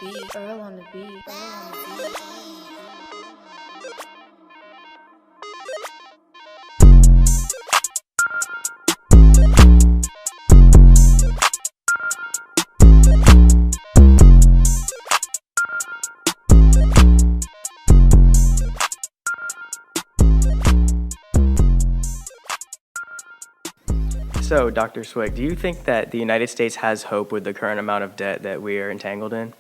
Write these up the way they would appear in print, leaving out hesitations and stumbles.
beat. Earl on the beat. Earl on the beat. So, Dr. Cwik, do you think that the United States has hope with the current amount of debt that we are entangled in?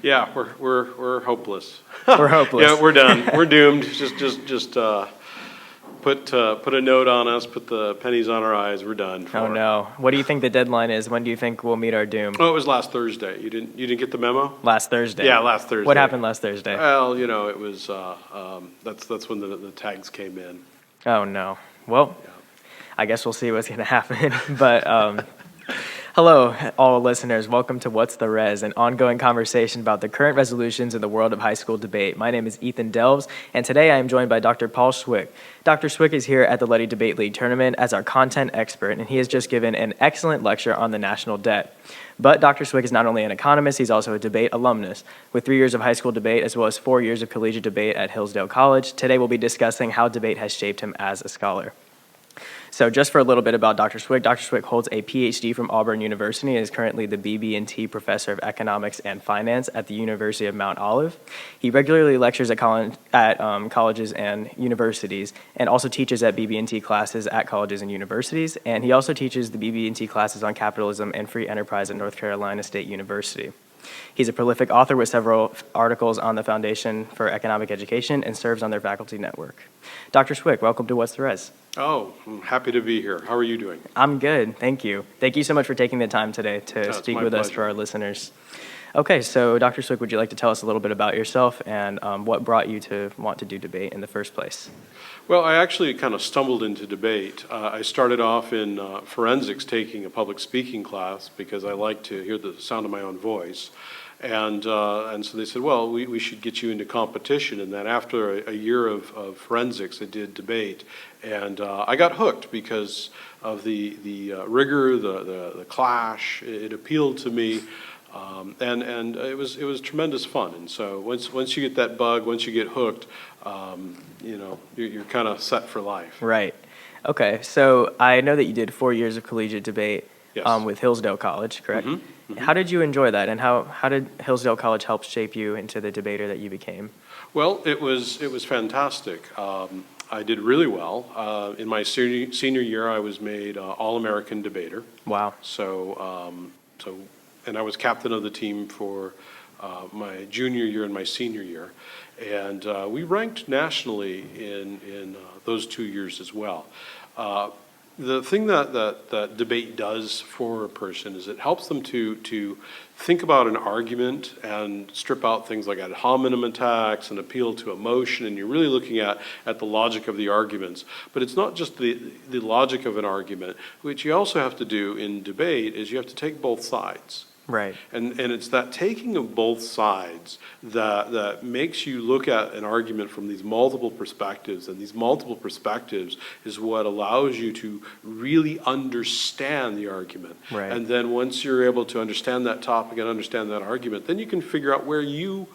Yeah, we're hopeless. We're hopeless. Yeah, we're done. We're doomed. Just put a note on us. Put the pennies on our eyes. We're done. Oh no! What do you think the deadline is? When do you think we'll meet our doom? Oh, it was last Thursday. You didn't get the memo? Last Thursday. Yeah, last Thursday. What happened last Thursday? Well, it was that's when the tags came in. Oh no. Well, Yeah. I guess we'll see what's going to happen. But hello, all listeners. Welcome to What's the Res, an ongoing conversation about the current resolutions in the world of high school debate. My name is Ethan Delves, and today I am joined by Dr. Paul Cwik. Dr. Cwik is here at the Letty Debate League tournament as our content expert, and he has just given an excellent lecture on the national debt. But Dr. Cwik is not only an economist, he's also a debate alumnus. With 3 years of high school debate as well as 4 years of collegiate debate at Hillsdale College, today we'll be discussing how debate has shaped him as a scholar. So just for a little bit about Dr. Cwik holds a PhD from Auburn University and is currently the BB&T Professor of Economics and Finance at the University of Mount Olive. He regularly lectures at colleges and universities and also teaches at BB&T classes at colleges and universities. And he also teaches the BB&T classes on capitalism and free enterprise at North Carolina State University. He's a prolific author with several articles on the Foundation for Economic Education and serves on their faculty network. Dr. Cwik, welcome to What's the Res? Oh, I'm happy to be here. How are you doing? I'm good, thank you. Thank you so much for taking the time today to speak with us for our listeners. Okay, so Dr. Cwik, would you like to tell us a little bit about yourself and what brought you to want to do debate in the first place? Well, I actually kind of stumbled into debate. I started off in forensics, taking a public speaking class because I like to hear the sound of my own voice. And so they said, well, we should get you into competition. And then after a year of forensics, I did debate. And I got hooked because of the rigor, the clash. It appealed to me. And it was tremendous fun. And so once you get that bug, once you get hooked, you're kind of set for life. Right. Okay, so I know that you did 4 years of collegiate debate. Yes. With Hillsdale College, correct? Mm-hmm. How did you enjoy that, and how did Hillsdale College help shape you into the debater that you became? Well, it was fantastic. I did really well. In my senior year, I was made All-American debater. Wow. And I was captain of the team for my junior year and my senior year. And we ranked nationally in those 2 years as well. The thing that debate does for a person is it helps them to think about an argument and strip out things like ad hominem attacks and appeal to emotion, and you're really looking at the logic of the arguments. But it's not just the logic of an argument. What you also have to do in debate is you have to take both sides. Right. And it's that taking of both sides that makes you look at an argument from these multiple perspectives, and these multiple perspectives is what allows you to really understand the argument. Right. And then once you're able to understand that topic and understand that argument, then you can figure out where you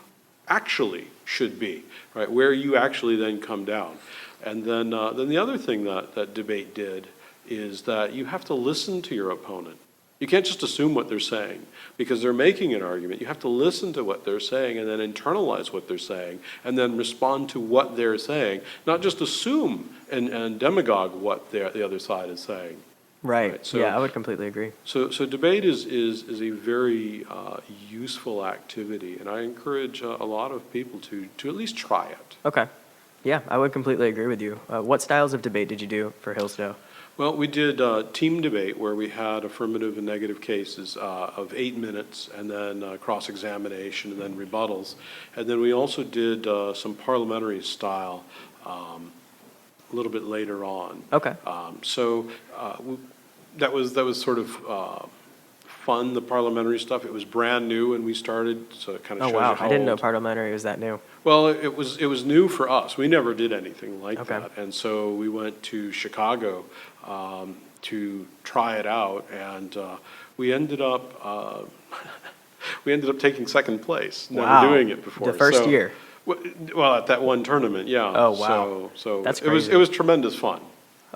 actually should be, right? Where you actually then come down. And then the other thing that debate did is that you have to listen to your opponent. You can't just assume what they're saying because they're making an argument. You have to listen to what they're saying and then internalize what they're saying and then respond to what they're saying, not just assume and demagogue what the other side is saying. Right. So, yeah, I would completely agree. So debate is a very useful activity, and I encourage a lot of people to at least try it. Okay. Yeah, I would completely agree with you. What styles of debate did you do for Hillsdale? Well, we did team debate where we had affirmative and negative cases of 8 minutes, and then cross-examination, and then rebuttals. And then we also did some parliamentary style a little bit later on. Okay. That was sort of fun, the parliamentary stuff. It was brand new when we started, so it kind of shows you how I didn't know old. Parliamentary was that new. Well, it was new for us. We never did anything like Okay. that, and so we went to Chicago to try it out, and we ended up we ended up taking second place, never Wow. doing it before. The first So- year. Well, at that one tournament, yeah. Oh, wow. So That's it was crazy. tremendous fun.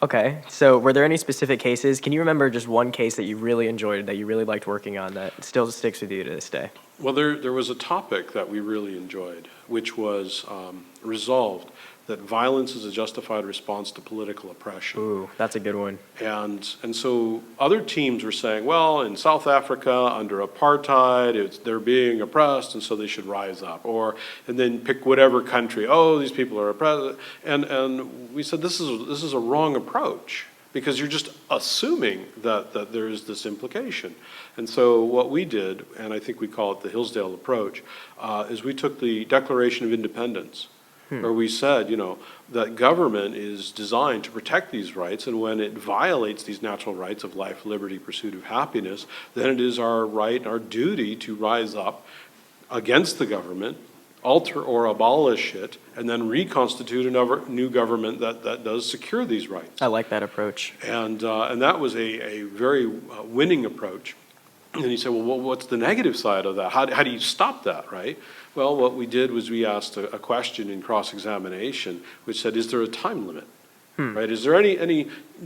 Okay, so were there any specific cases? Can you remember just one case that you really enjoyed, that you really liked working on, that still sticks with you to this day? Well, there was a topic that we really enjoyed, which was resolved that violence is a justified response to political oppression. Ooh, that's a good one. And so other teams were saying, well, in South Africa, under apartheid, they're being oppressed, and so they should rise up. And then pick whatever country, oh, these people are oppressed. And we said, this is a wrong approach, because you're just assuming that there is this implication. And so what we did, and I think we call it the Hillsdale approach, is we took the Declaration of Independence, where we said, that government is designed to protect these rights, and when it violates these natural rights of life, liberty, pursuit of happiness, then it is our right, our duty to rise up against the government, alter or abolish it, and then reconstitute another new government that does secure these rights. I like that approach. And that was a very winning approach. And you say, well, what's the negative side of that? How do you stop that, right? Well, what we did was we asked a question in cross-examination, which said, is there a time limit? Right? Is there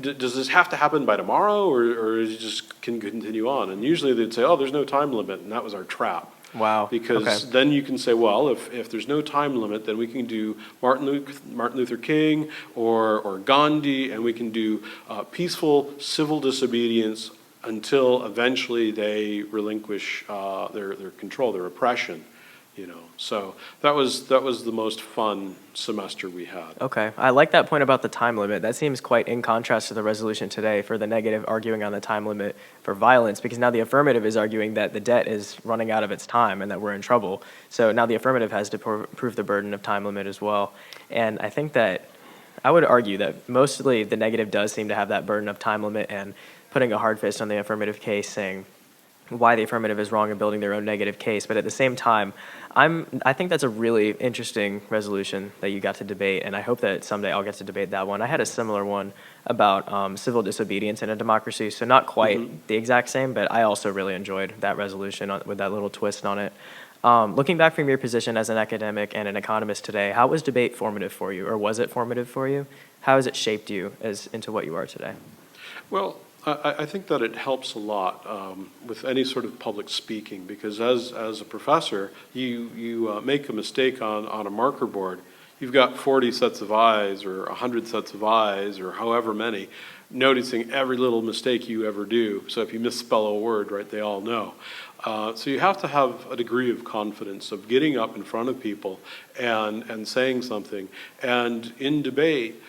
does this have to happen by tomorrow, or is it just can continue on? And usually they'd say, oh, there's no time limit, and that was our trap. Wow. Because then you can say, well, if there's no time limit, then we can do Martin Luther King or Gandhi, and we can do peaceful civil disobedience until eventually they relinquish their control, their oppression. So that was the most fun semester we had. Okay, I like that point about the time limit. That seems quite in contrast to the resolution today for the negative arguing on the time limit for violence, because now the affirmative is arguing that the debt is running out of its time and that we're in trouble. So now the affirmative has to prove the burden of time limit as well. And I think that I would argue that mostly the negative does seem to have that burden of time limit, and putting a hard fist on the affirmative case, saying why the affirmative is wrong and building their own negative case. But at the same time, I think that's a really interesting resolution that you got to debate, and I hope that someday I'll get to debate that one. I had a similar one about civil disobedience in a democracy, so not quite the exact same, but I also really enjoyed that resolution with that little twist on it. Looking back from your position as an academic and an economist today, how was debate formative for you, or was it formative for you? How has it shaped you into what you are today? Well, I think that it helps a lot with any sort of public speaking, because as a professor, you make a mistake on a marker board, you've got 40 sets of eyes or 100 sets of eyes or however many noticing every little mistake you ever do. So if you misspell a word, right, they all know. So you have to have a degree of confidence of getting up in front of people and saying something. And in debate,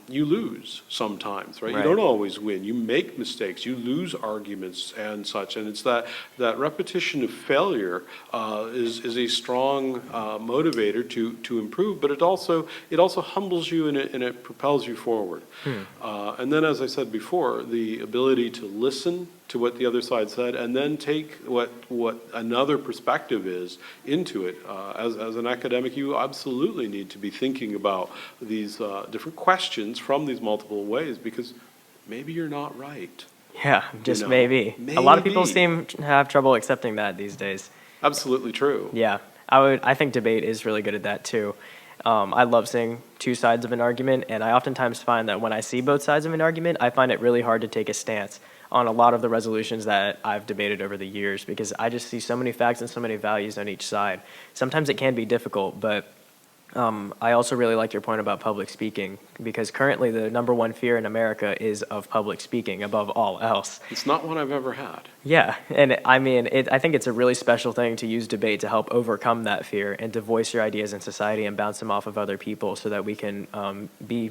you lose sometimes, right? You don't always win. You make mistakes. You lose arguments and such. And it's that repetition of failure is a strong motivator to improve. But it also humbles you and it propels you forward. And then, as I said before, the ability to listen to what the other side said, and then take what another perspective is into it. As an academic, you absolutely need to be thinking about these different questions from these multiple ways, because maybe you're not right. Yeah, just maybe. A lot of people seem to have trouble accepting that these days. Absolutely true. Yeah, I think debate is really good at that too. I love seeing two sides of an argument, and I oftentimes find that when I see both sides of an argument, I find it really hard to take a stance on a lot of the resolutions that I've debated over the years, because I just see so many facts and so many values on each side. Sometimes it can be difficult, but I also really like your point about public speaking, because currently the number one fear in America is of public speaking above all else. It's not one I've ever had. Yeah, and I mean, I think it's a really special thing to use debate to help overcome that fear and to voice your ideas in society and bounce them off of other people, so that we can be,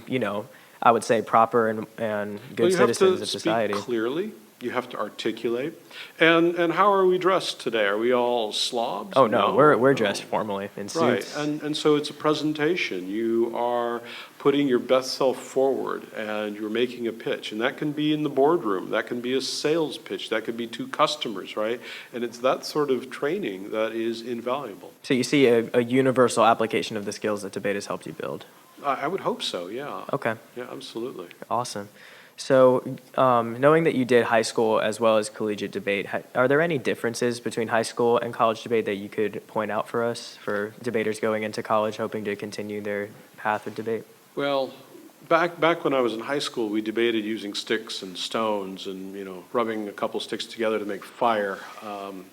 I would say, proper and good citizens of society. You have to speak clearly. You have to articulate. And how are we dressed today? Are we all slobs? Oh, no, we're dressed formally in suits. Right, and so it's a presentation. You are putting your best self forward, and you're making a pitch. And that can be in the boardroom. That can be a sales pitch. That could be to customers, right? And it's that sort of training that is invaluable. So you see a universal application of the skills that debate has helped you build? I would hope so, yeah. Okay. Yeah, absolutely. Awesome. So, knowing that you did high school as well as collegiate debate, are there any differences between high school and college debate that you could point out for us, for debaters going into college hoping to continue their path of debate? Well, back when I was in high school, we debated using sticks and stones and, rubbing a couple sticks together to make fire.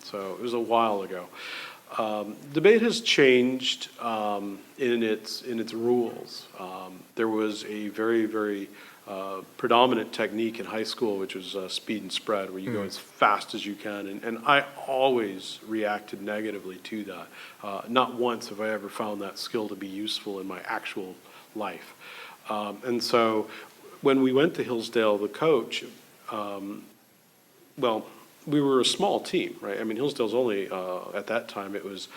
So it was a while ago. Debate has changed in its rules. There was a very, very predominant technique in high school, which was speed and spread, where you go as fast as you can. And I always reacted negatively to that. Not once have I ever found that skill to be useful in my actual life. And so when we went to Hillsdale, the coach, we were a small team, right? I mean, Hillsdale's only, at that time, it was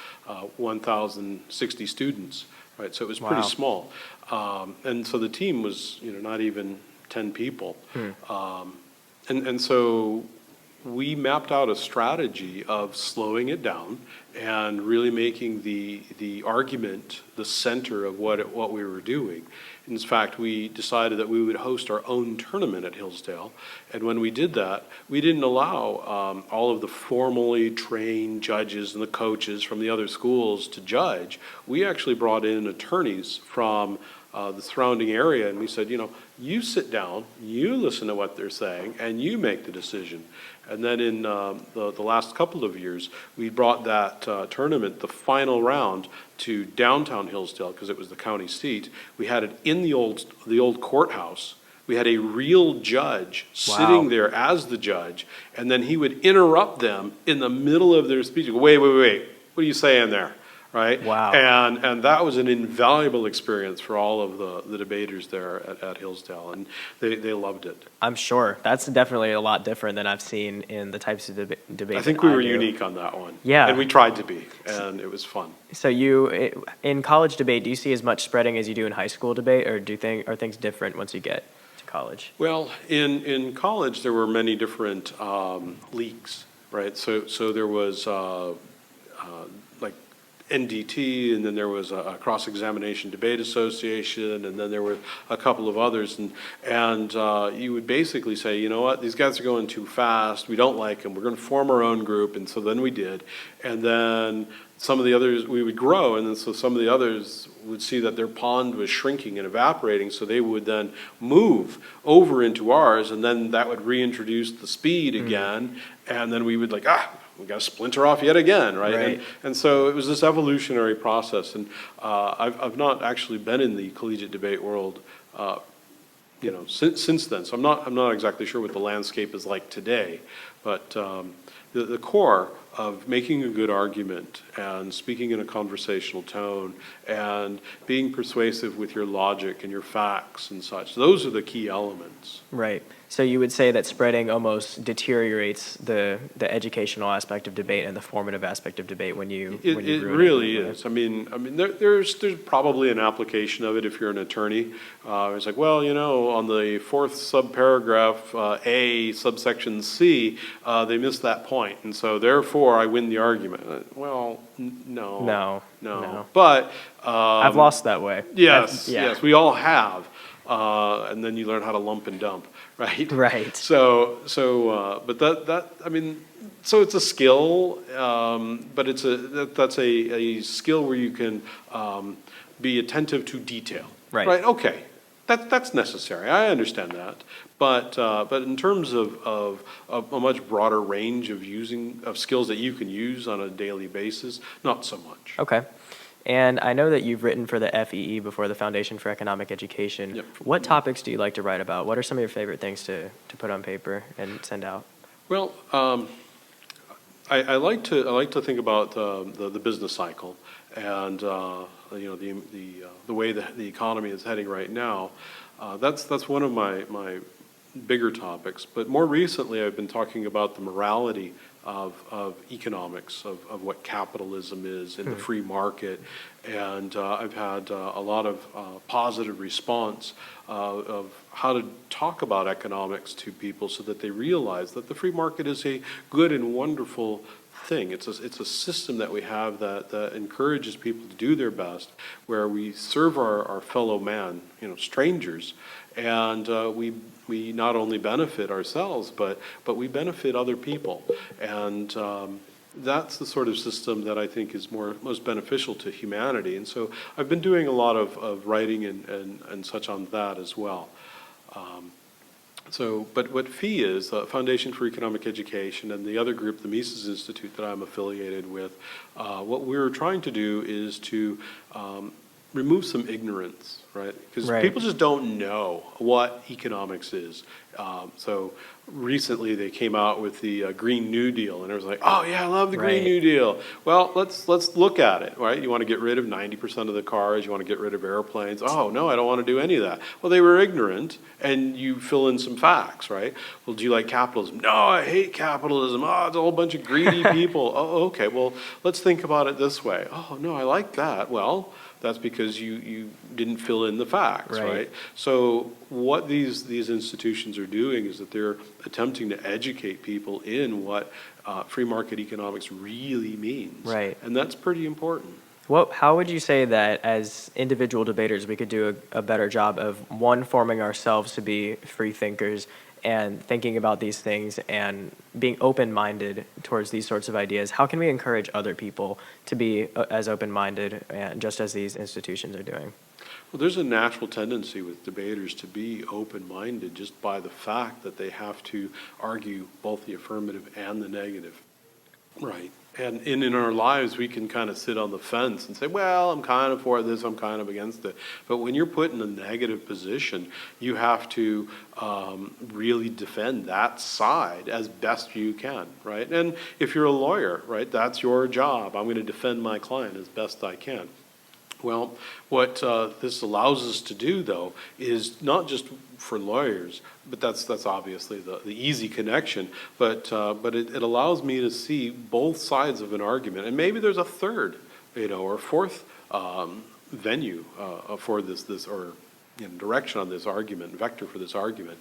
1,060 students, right? So it was pretty small. And so the team was, not even 10 people. And so we mapped out a strategy of slowing it down and really making the argument the center of what we were doing. In fact, we decided that we would host our own tournament at Hillsdale, and when we did that, we didn't allow all of the formally trained judges and the coaches from the other schools to judge. We actually brought in attorneys from the surrounding area, and we said, you sit down, you listen to what they're saying, and you make the decision. And then in the last couple of years, we brought that tournament, the final round, to downtown Hillsdale, because it was the county seat. We had it in the old courthouse. We had a real judge sitting there as the judge, and then he would interrupt them in the middle of their speech. Wait, what are you saying there? Right? Wow. And that was an invaluable experience for all of the debaters there at Hillsdale, and they loved it. I'm sure. That's definitely a lot different than I've seen in the types of debates. I think we were unique on that one. Yeah. And we tried to be, and it was fun. So in college debate, do you see as much spreading as you do in high school debate, or are things different once you get to college? Well, in college, there were many different leagues, right? So there was like NDT, and then there was a cross-examination debate association, and then there were a couple of others, and you would basically say, you know what, these guys are going too fast, we don't like them, we're going to form our own group. And so then we did, and then some of the others, we would grow, and then so some of the others would see that their pond was shrinking and evaporating, so they would then move over into ours, and then that would reintroduce the speed again, and then we would we got to splinter off yet again, right? And so it was this evolutionary process, and I've not actually been in the collegiate debate world, since then. So I'm not exactly sure what the landscape is like today, but the core of making a good argument and speaking in a conversational tone and being persuasive with your logic and your facts and such, those are the key elements. Right. So you would say that spreading almost deteriorates the educational aspect of debate and the formative aspect of debate when you It really is. I mean, there's probably an application of it if you're an attorney. It's like, well, on the fourth subparagraph, A, subsection C, they missed that point, and so therefore I win the argument. Well, no. But I've lost that way. Yes, we all have. And then you learn how to lump and dump, right? Right. So it's a skill, but that's a skill where you can be attentive to detail. Right. Okay. That's necessary. I understand that. But in terms of a much broader range of skills that you can use on a daily basis, not so much. Okay. And I know that you've written for the FEII before, the Foundation for Economic Education. Yep. What topics do you like to write about? What are some of your favorite things to put on paper and send out? Well, I like to think about the business cycle and the way that the economy is heading right now. That's one of my bigger topics. But more recently, I've been talking about the morality of economics, of what capitalism is in the free market, and I've had a lot of positive response of how to talk about economics to people so that they realize that the free market is a good and wonderful thing. It's a system that we have that encourages people to do their best, where we serve our fellow man, strangers, and we not only benefit ourselves, but we benefit other people. And that's the sort of system that I think is most beneficial to humanity. And so I've been doing a lot of writing and such on that as well. But what FEII is, the Foundation for Economic Education, and the other group, the Mises Institute that I'm affiliated with, what we're trying to do is to remove some ignorance, right? Because people just don't know what economics is. So recently they came out with the Green New Deal, and it was like, oh yeah, I love the Green New Deal. Well, let's look at it, right? You want to get rid of 90% of the cars, you want to get rid of airplanes. Oh no, I don't want to do any of that. Well, they were ignorant, and you fill in some facts, right? Well, do you like capitalism? No, I hate capitalism. Oh, it's a whole bunch of greedy people. Oh, okay, well, let's think about it this way. Oh no, I like that. Well, that's because you didn't fill in the facts, right? So what these institutions are doing is that they're attempting to educate people in what free market economics really means. Right. And that's pretty important. How would you say that as individual debaters we could do a better job of, one, forming ourselves to be free thinkers and thinking about these things and being open-minded towards these sorts of ideas? How can we encourage other people to be as open-minded, and just as these institutions are doing? Well, there's a natural tendency with debaters to be open-minded just by the fact that they have to argue both the affirmative and the negative. Right. And in our lives, we can kind of sit on the fence and say, well, I'm kind of for this, I'm kind of against it. But when you're put in a negative position, you have to really defend that side as best you can, right? And if you're a lawyer, right, that's your job. I'm going to defend my client as best I can. Well, what this allows us to do, though, is not just for lawyers, but that's obviously the easy connection, but it allows me to see both sides of an argument, and maybe there's a third, or fourth venue for this or direction on this argument, vector for this argument.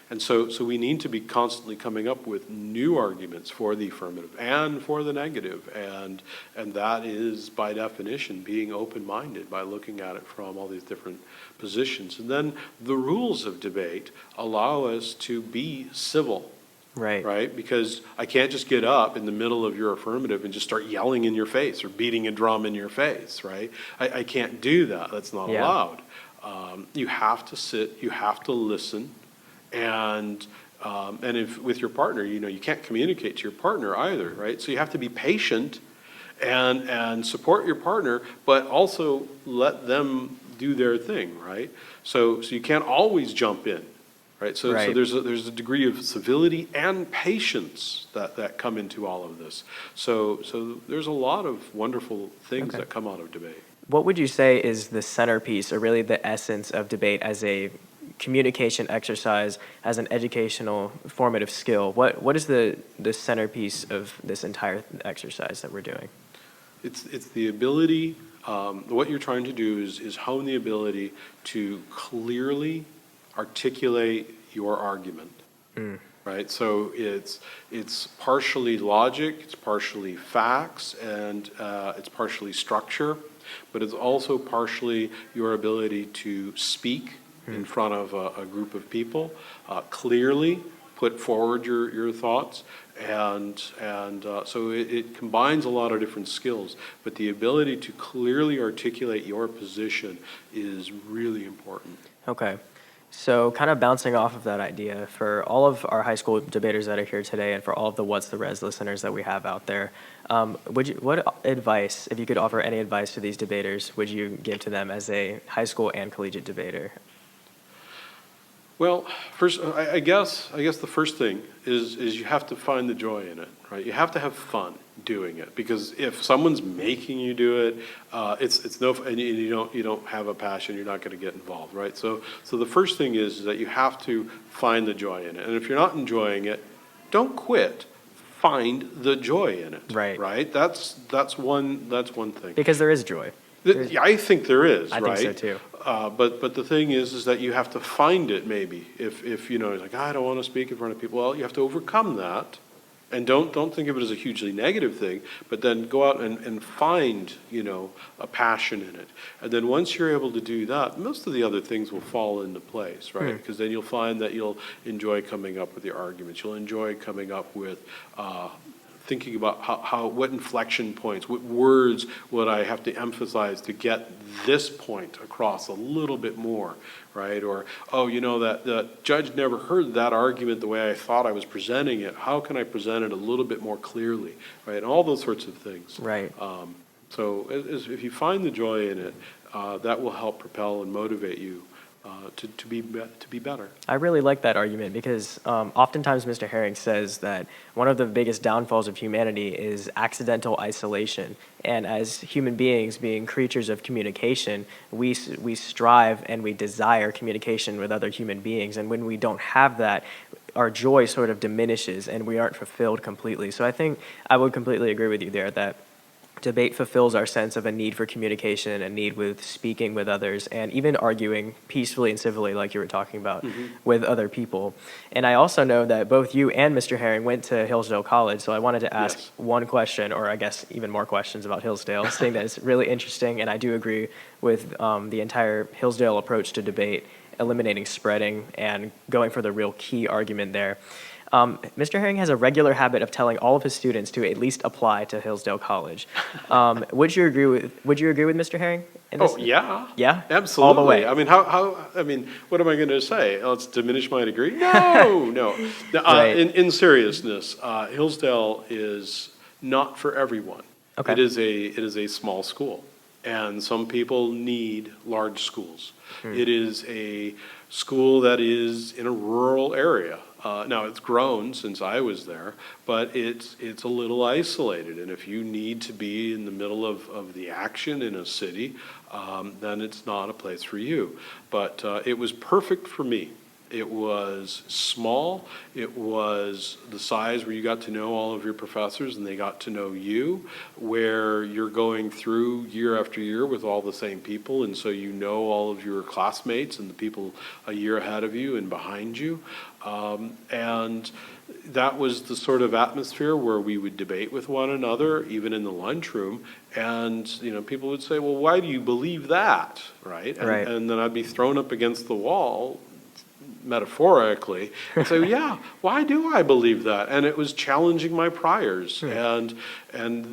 And so we need to be constantly coming up with new arguments for the affirmative and for the negative, and that is by definition being open-minded by looking at it from all these different positions. And then the rules of debate allow us to be civil. Right? Because I can't just get up in the middle of your affirmative and just start yelling in your face or beating a drum in your face, right? I can't do that. That's not allowed. You have to sit, you have to listen. And if with your partner, you can't communicate to your partner either, right? So you have to be patient and support your partner, but also let them do their thing, right? So you can't always jump in, right? So there's a degree of civility and patience that come into all of this. So there's a lot of wonderful things that come out of debate. What would you say is the centerpiece, or really the essence of debate as a communication exercise, as an educational formative skill? What is the centerpiece of this entire exercise that we're doing? It's the ability, what you're trying to do is hone the ability to clearly articulate your argument. Right? So it's partially logic, it's partially facts, and it's partially structure, but it's also partially your ability to speak in front of a group of people, clearly put forward your thoughts, and so it combines a lot of different skills, but the ability to clearly articulate your position is really important. Okay. So kind of bouncing off of that idea, for all of our high school debaters that are here today, and for all of the What's the Res listeners that we have out there, what advice, if you could offer any advice to these debaters, would you give to them as a high school and collegiate debater? Well, first, I guess the first thing is you have to find the joy in it, right? You have to have fun doing it, because if someone's making you do it, it's no, and you don't have a passion, you're not going to get involved, right? So the first thing is that you have to find the joy in it, and if you're not enjoying it, don't quit. Find the joy in it, right? That's one thing. Because there is joy. I think there is, right? I think so too. But the thing is that you have to find it. Maybe if like I don't want to speak in front of people. Well, you have to overcome that, And don't think of it as a hugely negative thing, but then go out and find, a passion in it. And then once you're able to do that, most of the other things will fall into place, right? Because then you'll find that you'll enjoy coming up with your arguments. You'll enjoy coming up with thinking about what inflection points, what words would I have to emphasize to get this point across a little bit more, right? Or, that the judge never heard that argument the way I thought I was presenting it. How can I present it a little bit more clearly, right? And all those sorts of things. Right. So if you find the joy in it, that will help propel and motivate you to be better. I really like that argument because oftentimes Mr. Herring says that one of the biggest downfalls of humanity is accidental isolation. And as human beings, being creatures of communication, we strive and we desire communication with other human beings. And when we don't have that, our joy sort of diminishes and we aren't fulfilled completely. So I think I would completely agree with you there that debate fulfills our sense of a need for communication, a need with speaking with others, and even arguing peacefully and civilly, like you were talking about, with other people. And I also know that both you and Mr. Herring went to Hillsdale College, so I wanted to ask one question, or I guess even more questions about Hillsdale, saying that it's really interesting, and I do agree with the entire Hillsdale approach to debate, eliminating spreading and going for the real key argument there. Mr. Herring has a regular habit of telling all of his students to at least apply to Hillsdale College. Would you agree with Mr. Herring in this? Oh, yeah. Yeah? Absolutely. All the way. I mean, what am I going to say? Let's diminish my degree? No. Right. In seriousness, Hillsdale is not for everyone. Okay. It is a small school, and some people need large schools. It is a school that is in a rural area. Now, it's grown since I was there, but it's a little isolated. And if you need to be in the middle of the action in a city, then it's not a place for you. But it was perfect for me. It was small. It was the size where you got to know all of your professors and they got to know you, where you're going through year after year with all the same people, and so you know all of your classmates and the people a year ahead of you and behind you. And that was the sort of atmosphere where we would debate with one another, even in the lunchroom. And people would say, "Well, why do you believe that?" Right? And then I'd be thrown up against the wall, metaphorically, and say, "Yeah, why do I believe that?" And it was challenging my priors. And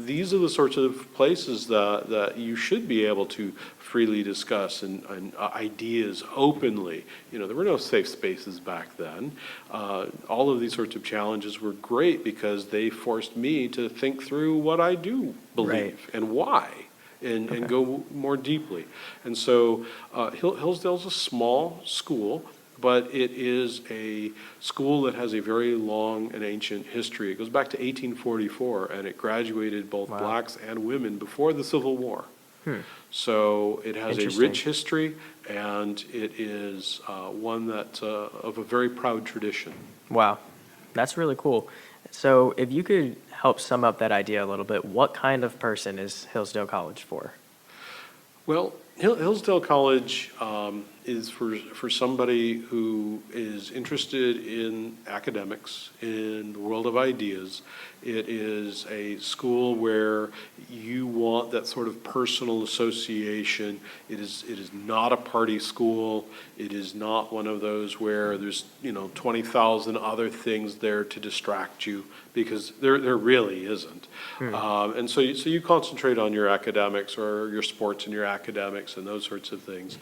these are the sorts of places that you should be able to freely discuss and ideas openly. There were no safe spaces back then. All of these sorts of challenges were great because they forced me to think through what I do believe and why. And go more deeply. And so Hillsdale's a small school, but it is a school that has a very long and ancient history. It goes back to 1844, and it graduated both blacks and women before the Civil War. So it has a rich history, and it is one that of a very proud tradition. Wow, that's really cool. So if you could help sum up that idea a little bit, what kind of person is Hillsdale College for? Well, Hillsdale College is for somebody who is interested in academics, in the world of ideas. It is a school where you want that sort of personal association. It is not a party school. It is not one of those where there's 20,000 other things there to distract you, because there really isn't. And so you concentrate on your academics or your sports and your academics and those sorts of things.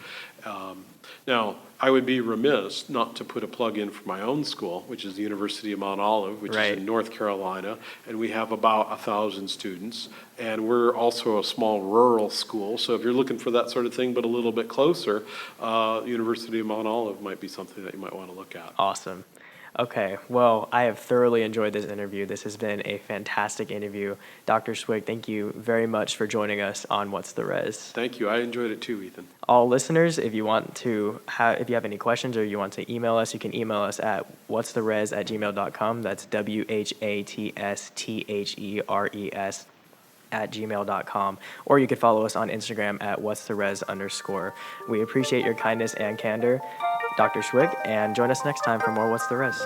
Now, I would be remiss not to put a plug in for my own school, which is the University of Mount Olive, which is in North Carolina, and we have about 1,000 students, and we're also a small rural school, so if you're looking for that sort of thing but a little bit closer, University of Mount Olive might be something that you might want to look at. Awesome. Okay, well, I have thoroughly enjoyed this interview. This has been a fantastic interview. Dr. Cwik, thank you very much for joining us on What's the Res. Thank you. I enjoyed it too, Ethan. All listeners, if you have any questions or you want to email us, you can email us at whatsttheres@gmail.com. That's WHATSTHERES@gmail.com, or you could follow us on Instagram at whatsttheres_. We appreciate your kindness and candor, Dr. Cwik, and join us next time for more What's the Res.